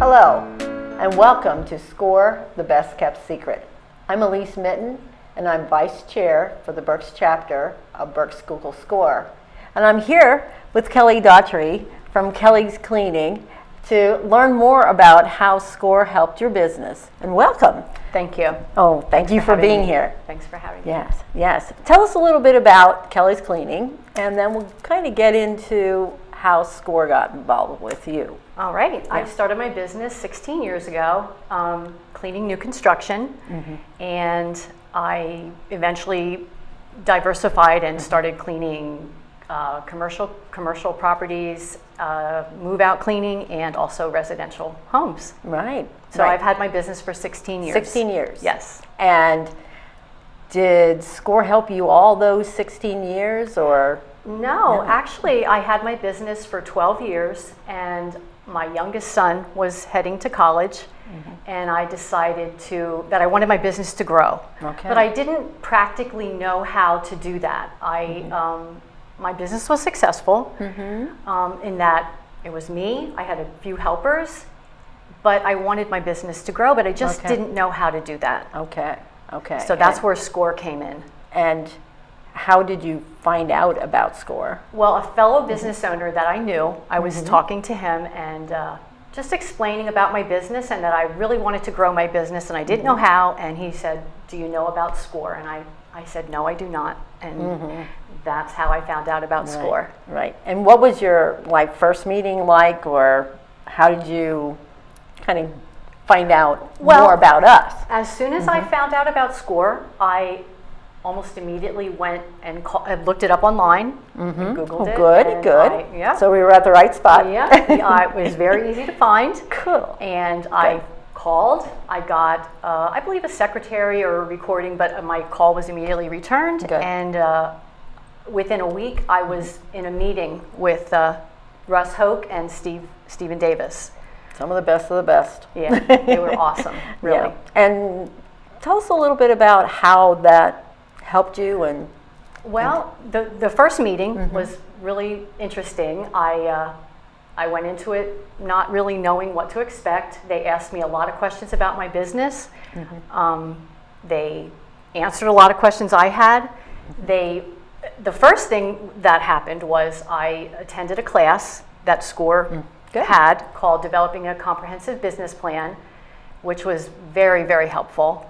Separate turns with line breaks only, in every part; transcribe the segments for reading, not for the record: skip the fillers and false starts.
Hello, and welcome to SCORE, the Best Kept Secret. I'm Elise Mitten, and I'm Vice Chair for the Berks chapter of Berks School SCORE. And I'm here with Kelly Daughtry from Kelly's Cleaning to learn more about how SCORE helped your business. And welcome.
Thank you.
Oh, thank you for being here.
Thanks for having me.
Yes. Tell us a little bit about Kelly's Cleaning, and then we'll kind of get into how SCORE got involved with you.
All right. Yeah. I started my business 16 years ago, cleaning new construction, and I eventually diversified and started cleaning commercial properties, move-out cleaning, and also residential homes.
Right.
So I've had my business for 16 years.
16 years.
Yes.
And did SCORE help you all those 16 years, or?
No, actually, I had my business for 12 years, and my youngest son was heading to college, and I decided that I wanted my business to grow.
Okay.
But I didn't practically know how to do that. My business was successful in that it was me, I had a few helpers, but I wanted my business to grow, but I just didn't know how to do that.
Okay.
So that's where SCORE came in.
And how did you find out about SCORE?
Well, a fellow business owner that I knew, I was talking to him and just explaining about my business and that I really wanted to grow my business and I didn't know how. And he said, "Do you know about SCORE?" And I said, "No, I do not." And that's how I found out about SCORE.
Right. And what was your first meeting like, or how did you kind of find out more about us?
As soon as I found out about SCORE, I almost immediately went and looked it up online and Googled it.
Good. So we were at the right spot.
Yeah, it was very easy to find.
Cool.
And I called. I got, I believe, a secretary or a recording, but my call was immediately returned.
Good.
And within a week, I was in a meeting with Russ Hoke and Stephen Davis.
Some of the best.
Yeah, they were awesome, really.
Yeah. And tell us a little bit about how that helped you. And
well, the first meeting was really interesting. I went into it not really knowing what to expect. They asked me a lot of questions about my business. They answered a lot of questions I had. The first thing that happened was I attended a class that SCORE had called Developing a Comprehensive Business Plan, which was very, very helpful.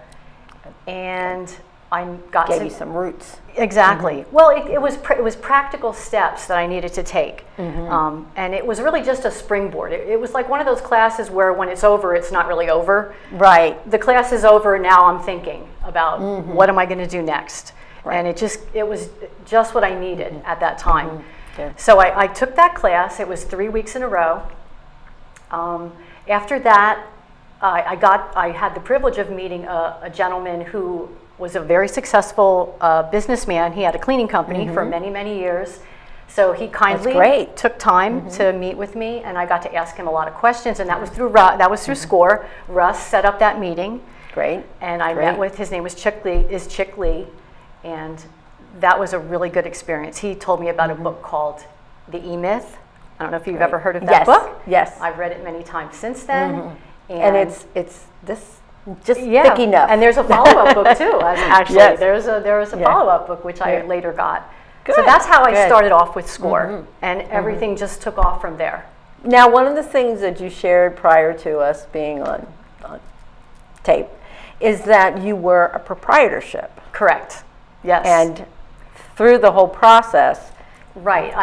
And I got
gave you some roots.
Exactly. Well, it was practical steps that I needed to take, and it was really just a springboard. It was like one of those classes where when it's over, it's not really over.
Right.
The class is over, now I'm thinking about what am I going to do next, and it was just what I needed at that time. So I took that class. It was 3 weeks in a row. After that, I had the privilege of meeting a gentleman who was a very successful businessman. He had a cleaning company for many, many years. So he kindly took time to meet with me, and I got to ask him a lot of questions. And that was through SCORE. Russ set up that meeting.
Great.
And I met with his name was Chick Lee, and that was a really good experience. He told me about a book called The E-Myth. I don't know if you've ever heard of that book.
Yes.
I've read it many times since then.
And it's this. Just thick enough.
And there's a follow-up book too. Actually, there was a follow-up book which I later got. Good. So that's how I started off with SCORE, and everything just took off from there.
Now, one of the things that you shared prior to us being on tape is that you were a proprietorship.
Correct. Yes.
And through the whole process.
Right.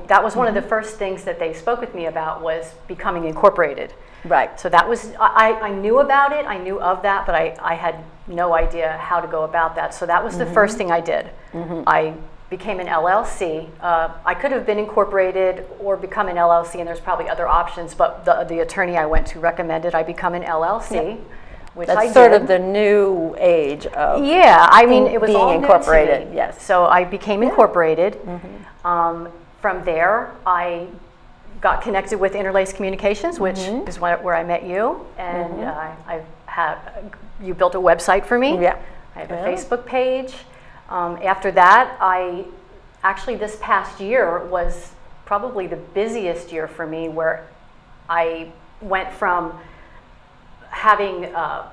That was one of the first things that they spoke with me about was becoming incorporated.
Right.
So that was, I knew about it, I knew of that, but I had no idea how to go about that. So that was the first thing I did. I became an LLC. I could have been incorporated or become an LLC, and there's probably other options, but the attorney I went to recommended I become an LLC, which I did.
That's sort of the new age of
it was
being
all
incorporated.
New to me.
Yes.
So I became incorporated. From there, I got connected with Interlace Communications, which is where I met you, and you built a website for me.
Yeah.
I have a Facebook page. After that, this past year was probably the busiest year for me, where I went from having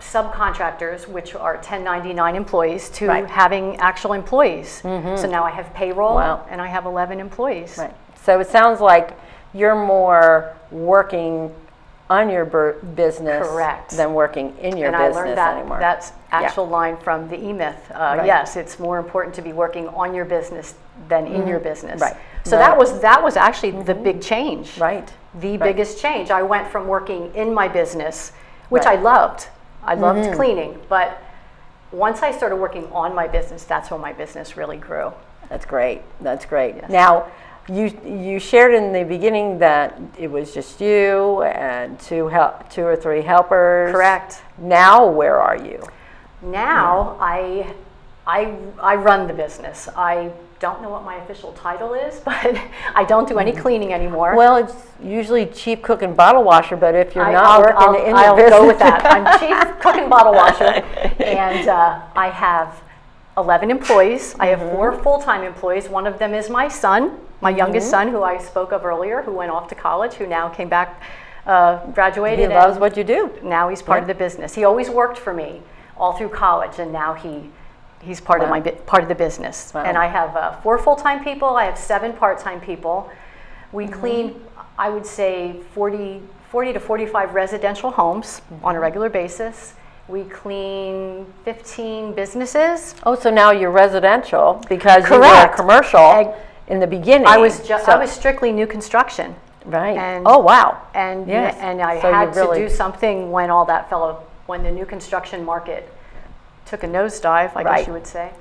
subcontractors, which are 1099 employees, to
Right.
having actual employees. So now I have payroll,
Wow.
and I have 11 employees.
Right. So it sounds like you're more working on your business
Correct.
than working in your
And
business
I learned that
anymore.
that's actual line from the E-Myth.
Right.
Yes, it's more important to be working on your business than in your business.
Right.
So
Right.
that was actually the big change.
Right.
The
Right.
biggest change. I went from working in my business, which
Right.
I loved. I loved cleaning, but once I started working on my business, that's when my business really grew.
That's great. That's great.
Yes.
Now, you shared in the beginning that it was just you and two or three helpers.
Correct.
Now, where are you?
Now I run the business. I don't know what my official title is, but I don't do any cleaning anymore.
Well, it's usually chief cook and bottle washer, but if you're not
I'll
working in your
I'll
business,
go with that. I'm chief cook and bottle washer, and I have 11 employees. I have 4 full-time employees. One of them is my son, my youngest son, who I spoke of earlier, who went off to college, who now came back, graduated.
he loves what you do.
Now he's part of the business. He always worked for me all through college, and now he's part of part of the business.
Wow.
And I have 4 full-time people. I have 7 part-time people. We clean, I would say, 40 to 45 residential homes on a regular basis. We clean 15 businesses.
Oh, so now you're residential because you were
Correct.
commercial in the beginning.
I was strictly new construction.
right.
and-
Oh, wow.
And
Yes.
and I
So you
had
really-
to do something when all that when the new construction market took a nosedive, I
Right.
guess you would say.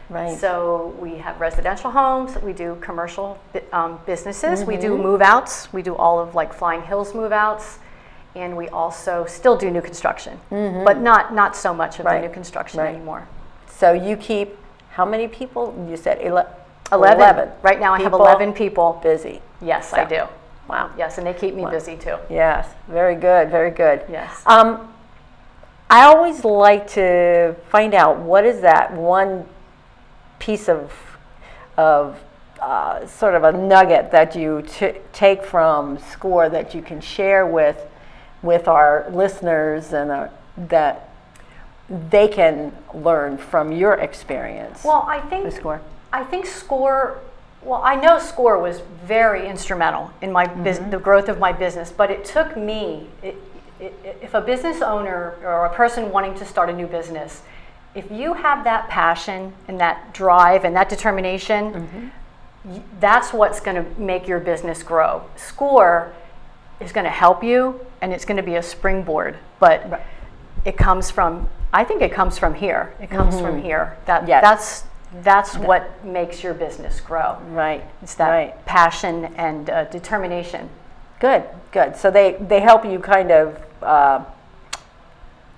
Right.
So we have residential homes, we do commercial businesses, we do move-outs, we do all of like Flying Hills move-outs, and we also still do new construction, but not so much of
Right.
the new construction
Right.
anymore.
So you keep how many people? You said
11. Right now I have
people
11 people.
busy.
Yes, I do.
Wow.
Yes, and they keep me busy too.
Yes. Very good. Very good.
Yes.
I always like to find out what is that one piece of sort of a nugget that you take from SCORE that you can share with our listeners and that they can learn from your experience.
Well, I
with SCORE.
think SCORE. Well, I know SCORE was very instrumental in my the growth of my business, but it took me. If a business owner or a person wanting to start a new business, if you have that passion and that drive and that determination, that's what's going to make your business grow. SCORE is going to help you, and it's going to be a springboard. But it comes from. I think it comes from here. It comes from here.
Yes.
That's what makes your business grow.
Right.
It's that
Right.
passion and determination.
Good. Good. So they help you kind of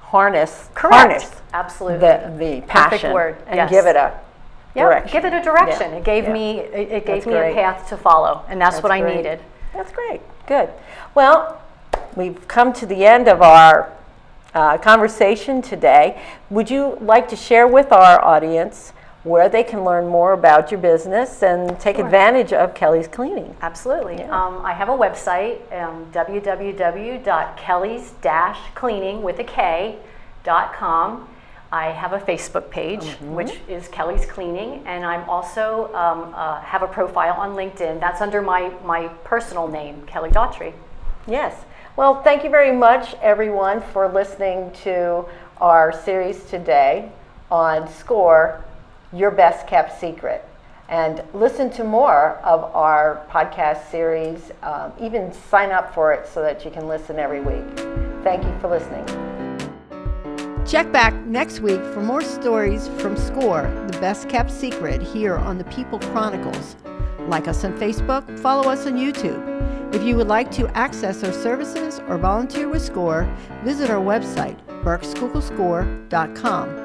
harness
Absolutely.
the passion
word.
and
Yes.
give it a direction.
Give it a direction.
Yeah.
It gave
Yeah.
me it
That's
gave me a
great.
path to follow, and that's what I
great.
needed.
That's great. Good. Well, we've come to the end of our conversation today. Would you like to share with our audience where they can learn more about your business and take advantage of Kelly's Cleaning?
Absolutely.
Yeah.
I have a website, www.kellys-cleaning.com. I have a Facebook page, which is Kelly's Cleaning, and I'm also have a profile on LinkedIn. That's under my personal name, Kelly Daughtry.
Yes. Well, thank you very much, everyone, for listening to our series today on SCORE, Your Best Kept Secret. And listen to more of our podcast series. Even sign up for it so that you can listen every week. Thank you for listening. Check back next week for more stories from SCORE, the Best Kept Secret, here on the People Chronicles. Like us on Facebook, follow us on YouTube. If you would like to access our services or volunteer with SCORE, visit our website, berkskugelScore.com.